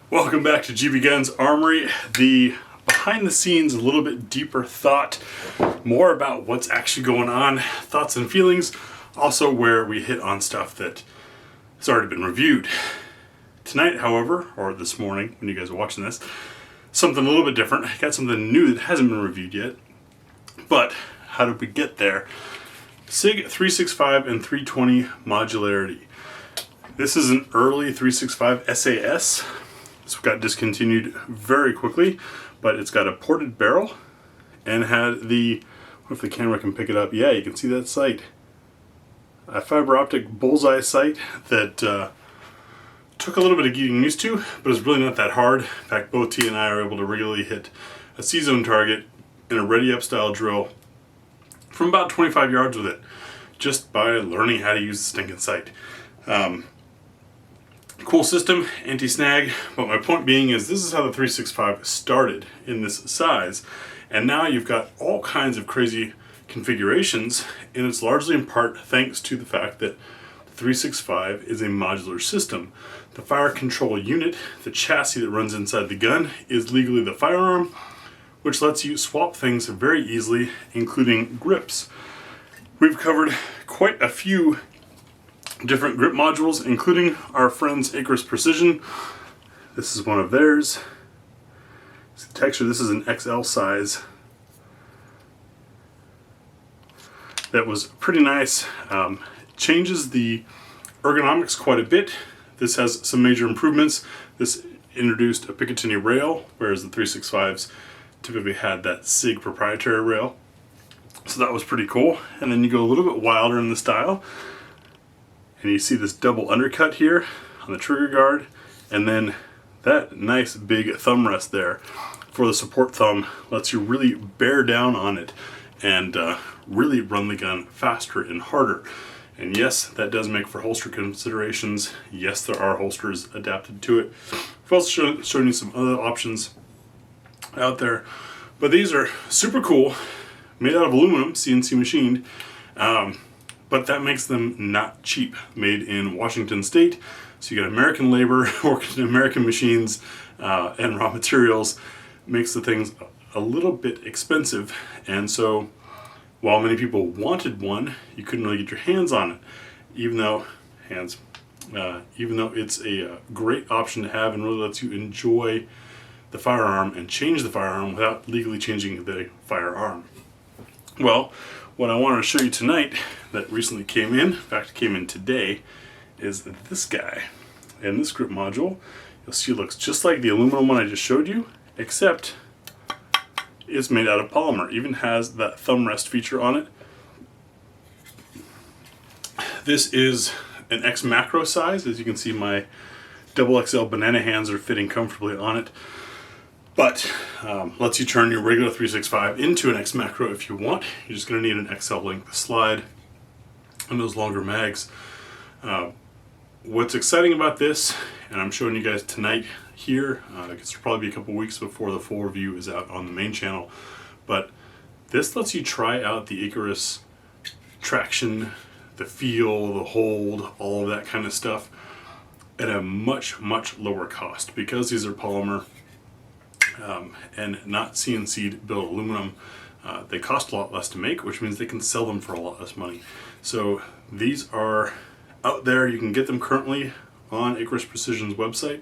Welcome back to GBGuns Armory, the behind the scenes, a little bit deeper thought, more about what's actually going on, thoughts and feelings, also where we hit on stuff that has already been reviewed. Tonight, however, or this morning when you guys are watching this, something a little bit different. I got something new that hasn't been reviewed yet, but how did we get there? Sig 365 and 320 modularity. This is an early 365 SAS. This got discontinued very quickly, but it's got a ported barrel and had the, what if the camera can pick it up? Yeah, you can see that sight. A fiber optic bullseye sight that took a little bit of getting used to, but it's really not that hard. In fact, both T and I are able to regularly hit a C-zone target in a ready-up style drill from about 25 yards with it, just by learning how to use the stinking sight. Cool system, anti-snag, but my point being is this is how the 365 started in this size, and now you've got all kinds of crazy configurations, and it's largely in part thanks to the fact that the 365 is a modular system. The fire control unit, the chassis that runs inside the gun, is legally the firearm, which lets you swap things very easily, including grips. We've covered quite a few different grip modules, including our friends Icarus Precision. This is one of theirs. See the texture, this is an XL size. That was pretty nice. Changes the ergonomics quite a bit. This has some major improvements. This introduced a Picatinny rail, whereas the 365s typically had that Sig proprietary rail. So that was pretty cool. And then you go a little bit wilder in the style, and you see this double undercut here on the trigger guard, and then that nice big thumb rest there for the support thumb lets you really bear down on it and really run the gun faster and harder. And yes, that does make for holster considerations. Yes, there are holsters adapted to it. We've also shown you some other options out there, but these are super cool, made out of aluminum, CNC machined. But that makes them not cheap. Made in Washington State, so you got American labor working in American machines and raw materials. Makes the things a little bit expensive, and so while many people wanted one, you couldn't really get your hands on it, even though it's a great option to have and really lets you enjoy the firearm and change the firearm without legally changing the firearm. Well, what I wanted to show you tonight that recently came in fact came in today, is this guy. And this grip module, you'll see, looks just like the aluminum one I just showed you, except it's made out of polymer. Even has that thumb rest feature on it. This is an X macro size. As you can see, my double XL banana hands are fitting comfortably on it. But lets you turn your regular 365 into an X macro if you want. You're just going to need an XL length slide and those longer mags. What's exciting about this, and I'm showing you guys tonight here, I guess it'll probably be a couple weeks before the full review is out on the main channel, but this lets you try out the Icarus traction, the feel, the hold, all of that kind of stuff at a much, much lower cost. Because these are polymer and not CNC'd built aluminum, they cost a lot less to make, which means they can sell them for a lot less money. So these are out there. You can get them currently on Icarus Precision's website.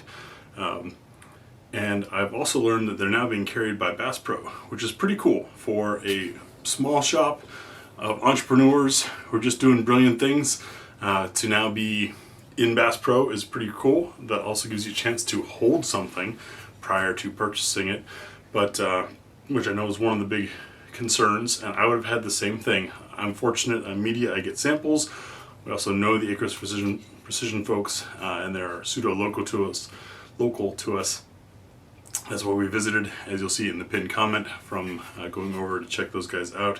And I've also learned that they're now being carried by Bass Pro, which is pretty cool for a small shop of entrepreneurs who are just doing brilliant things. To now be in Bass Pro is pretty cool. That also gives you a chance to hold something prior to purchasing it, but which I know is one of the big concerns, and I would have had the same thing. I'm fortunate in media, I get samples. We also know the Icarus Precision folks, and they're pseudo local to us. That's why we visited, as you'll see in the pinned comment from going over to check those guys out.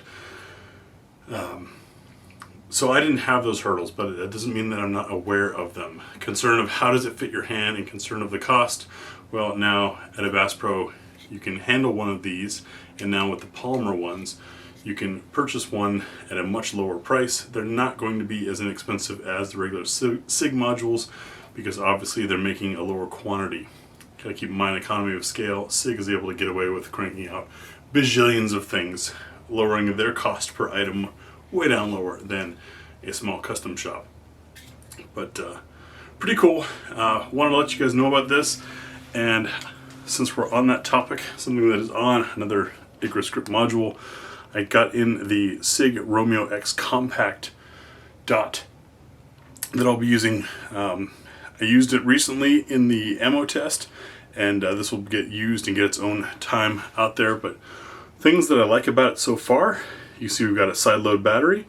So I didn't have those hurdles, but that doesn't mean that I'm not aware of them. Concern of how does it fit your hand and concern of the cost. Well, now at a Bass Pro, you can handle one of these, and now with the polymer ones, you can purchase one at a much lower price. They're not going to be as inexpensive as the regular Sig modules, because obviously they're making a lower quantity. Gotta keep in mind economy of scale. Sig is able to get away with cranking out bajillions of things, lowering their cost per item way down lower than a small custom shop. But pretty cool. Wanted to let you guys know about this, and since we're on that topic, something that is on another Icarus script module, I got in the Sig Romeo X compact dot that I'll be using. I used it recently in the ammo test, and this will get used and get its own time out there. But things that I like about it so far, you see we've got a side load battery.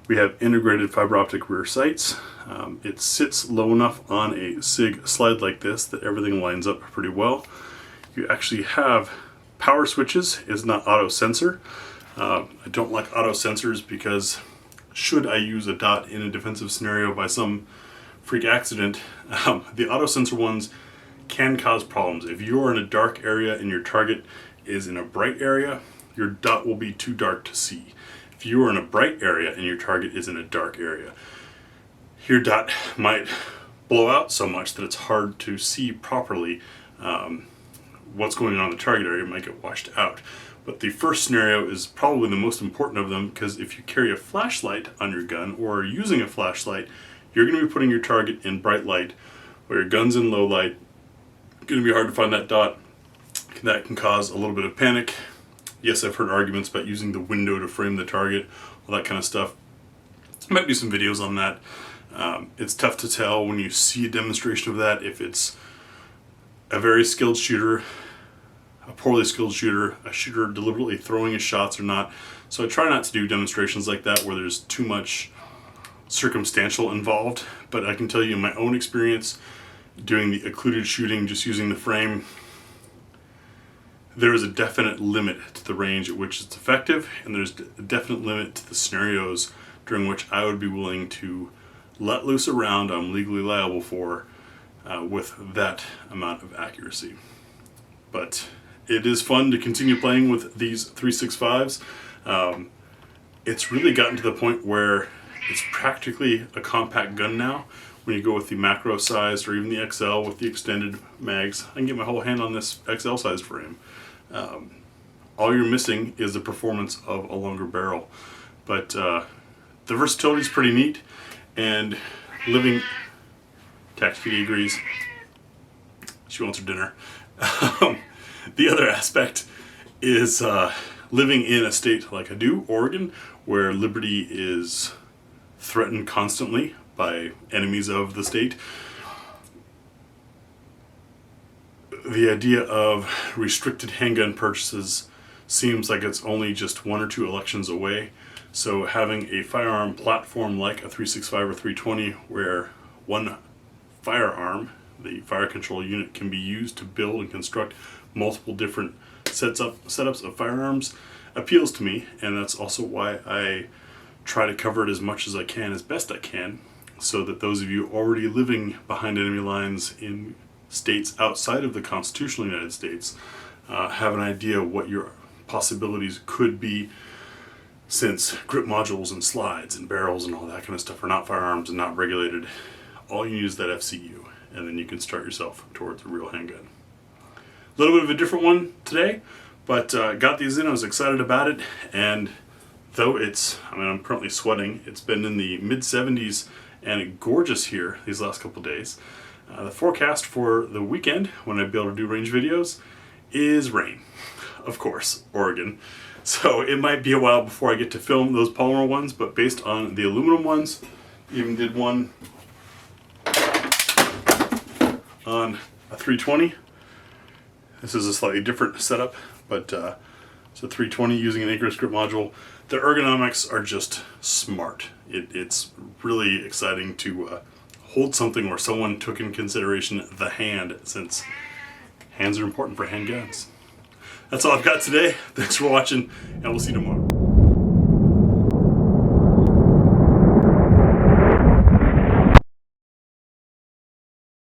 We have integrated fiber optic rear sights. It sits low enough on a Sig slide like this that everything lines up pretty well. You actually have power switches. It's not auto sensor. I don't like auto sensors because should I use a dot in a defensive scenario by some freak accident, the auto sensor ones can cause problems. If you're in a dark area and your target is in a bright area, your dot will be too dark to see. If you are in a bright area and your target is in a dark area, your dot might blow out so much that it's hard to see properly what's going on in the target area. It might get washed out. But the first scenario is probably the most important of them, because if you carry a flashlight on your gun or are using a flashlight, you're going to be putting your target in bright light, where your gun's in low light. It's going to be hard to find that dot. That can cause a little bit of panic. Yes, I've heard arguments about using the window to frame the target, all that kind of stuff. Might be some videos on that. It's tough to tell when you see a demonstration of that if it's a very skilled shooter, a poorly skilled shooter, a shooter deliberately throwing his shots or not. So I try not to do demonstrations like that where there's too much circumstantial involved, but I can tell you in my own experience doing the occluded shooting, just using the frame, there is a definite limit to the range at which it's effective, and there's a definite limit to the scenarios during which I would be willing to let loose a round I'm legally liable for with that amount of accuracy. But it is fun to continue playing with these 365s. It's really gotten to the point where it's practically a compact gun now. When you go with the macro sized or even the XL with the extended mags, I can get my whole hand on this XL sized frame. All you're missing is the performance of a longer barrel. But the versatility is pretty neat, and living... Taxi agrees. She wants her dinner. The other aspect is living in a state like I do, Oregon, where liberty is threatened constantly by enemies of the state. The idea of restricted handgun purchases seems like it's only just 1 or 2 elections away. So having a firearm platform like a 365 or 320 where one firearm, the fire control unit, can be used to build and construct multiple different setups of firearms appeals to me, and that's also why I try to cover it as much as I can, as best I can, so that those of you already living behind enemy lines in states outside of the constitutional United States have an idea what your possibilities could be, since grip modules and slides and barrels and all that kind of stuff are not firearms and not regulated. All you need is that FCU, and then you can start yourself towards a real handgun. A little bit of a different one today, but got these in. I was excited about it, and though I'm currently sweating. It's been in the mid-70s and gorgeous here these last couple days. The forecast for the weekend, when I'll be able to do range videos, is rain. Of course, Oregon. So it might be a while before I get to film those polymer ones, but based on the aluminum ones, even did one on a 320. This is a slightly different setup, but it's a 320 using an Icarus grip module. The ergonomics are just smart. It's really exciting to hold something where someone took in consideration the hand, since hands are important for handguns. That's all I've got today. Thanks for watching, and we'll see you tomorrow.